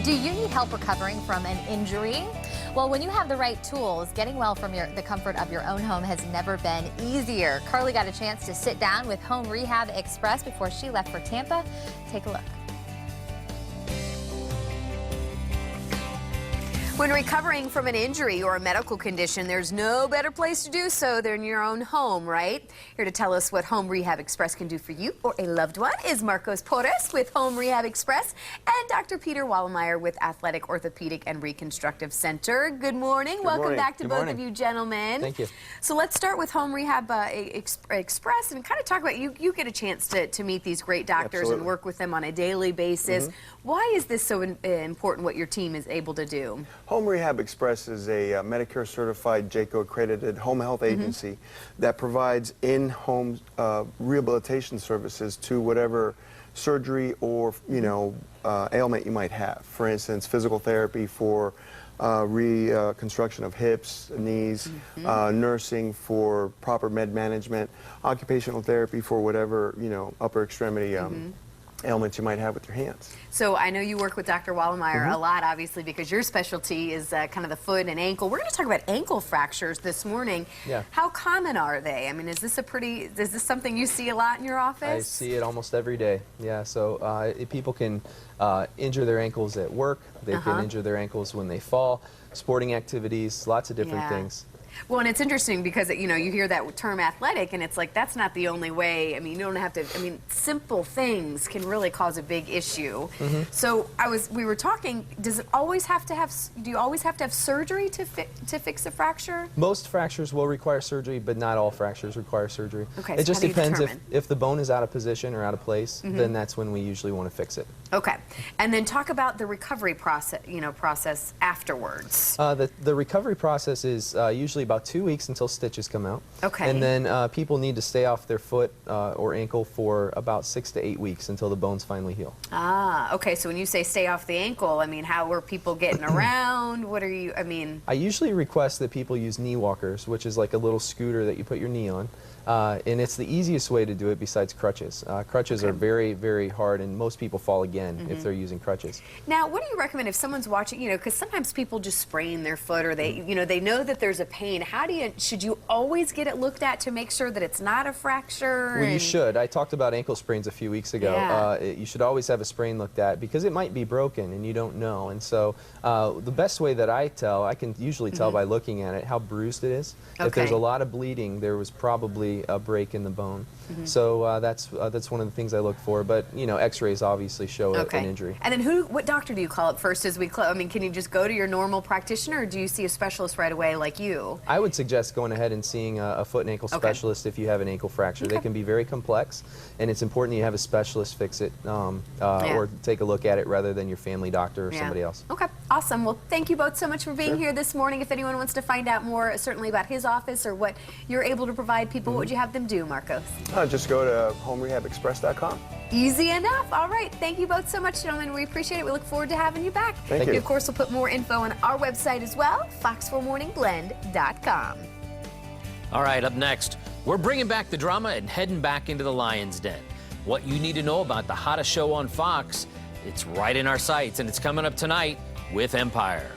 Do you need help recovering from an injury? Well, when you have the right tools, getting well from the comfort of your own home has never been easier. Carly got a chance to sit down with Home Rehab Express before she left for Tampa. Take a look. When recovering from an injury or a medical condition, there's no better place to do so than your own home, right? Here to tell us what Home Rehab Express can do for you or a loved one is Marcos Porras with Home Rehab Express and Dr. Peter Wallenmeyer with Athletic Orthopedic and Reconstructive Center. Good morning. Welcome back to both of you gentlemen. Thank you. So let's start with Home Rehab Express and kind of talk about, you get a chance to meet these great doctors and work with them on a daily basis. Why is this so important, what your team is able to do? Home Rehab Express is a Medicare certified JACO accredited home health agency that provides in-home rehabilitation services to whatever surgery or ailment you might have. For instance, physical therapy for reconstruction of hips, knees, nursing for proper med management, occupational therapy for whatever upper extremity ailments you might have with your hands. So I know you work with Dr. Wallenmeyer a lot, obviously, because your specialty is kind of the foot and ankle. We're going to talk about ankle fractures this morning. Yeah. How common are they? I mean, is this something you see a lot in your office? I see it almost every day. Yeah, so people can injure their ankles at work. They can injure their ankles when they fall, sporting activities, lots of different things. Well, and it's interesting because, you hear that term athletic, and it's like, that's not the only way. I mean, you don't have to, simple things can really cause a big issue. So we were talking, do you always have to have surgery to fix a fracture? Most fractures will require surgery, but not all fractures require surgery. Okay, it so just depends if the bone is out of position or out of place, then that's when we usually want to fix it. Okay. And then talk about the recovery process afterwards. The recovery process is usually about 2 weeks until stitches come out. Okay. And then people need to stay off their foot or ankle for about 6 to 8 weeks until the bones finally heal. Ah, okay. So when you say stay off the ankle, how are people getting around? What are you, I usually request that people use knee walkers, which is like a little scooter that you put your knee on. And it's the easiest way to do it besides crutches. Crutches are very, very hard, and most people fall again if they're using crutches. Now, what do you recommend if someone's watching, because sometimes people just sprain their foot, or they, they know that there's a pain. Should you always get it looked at to make sure that it's not a fracture? Well, you should. I talked about ankle sprains a few weeks ago. Yeah. You should always have a sprain looked at because it might be broken and you don't know. And so the best way that I can usually tell by looking at it how bruised it is. Okay. If there's a lot of bleeding, there was probably a break in the bone. So that's one of the things I look for. But X-rays obviously show an injury. And then what doctor do you call up first as we close? Can you just go to your normal practitioner, or do you see a specialist right away like you? I would suggest going ahead and seeing a foot and ankle specialist if you have an ankle fracture. They can be very complex, and it's important you have a specialist fix it or take a look at it rather than your family doctor or somebody else. Okay, awesome. Well, thank you both so much for being here this morning. If anyone wants to find out more, certainly about his office or what you're able to provide people, what would you have them do, Marcos? Just go to homerehabexpress.com. Easy enough. All right. Thank you both so much, gentlemen. We appreciate it. We look forward to having you back. Thank you. Of course, we'll put more info on our website as well, fox4morningblend.com. All right, up next, we're bringing back the drama and heading back into the Lion's Den. What you need to know about the hottest show on Fox, it's right in our sights, and it's coming up tonight with Empire.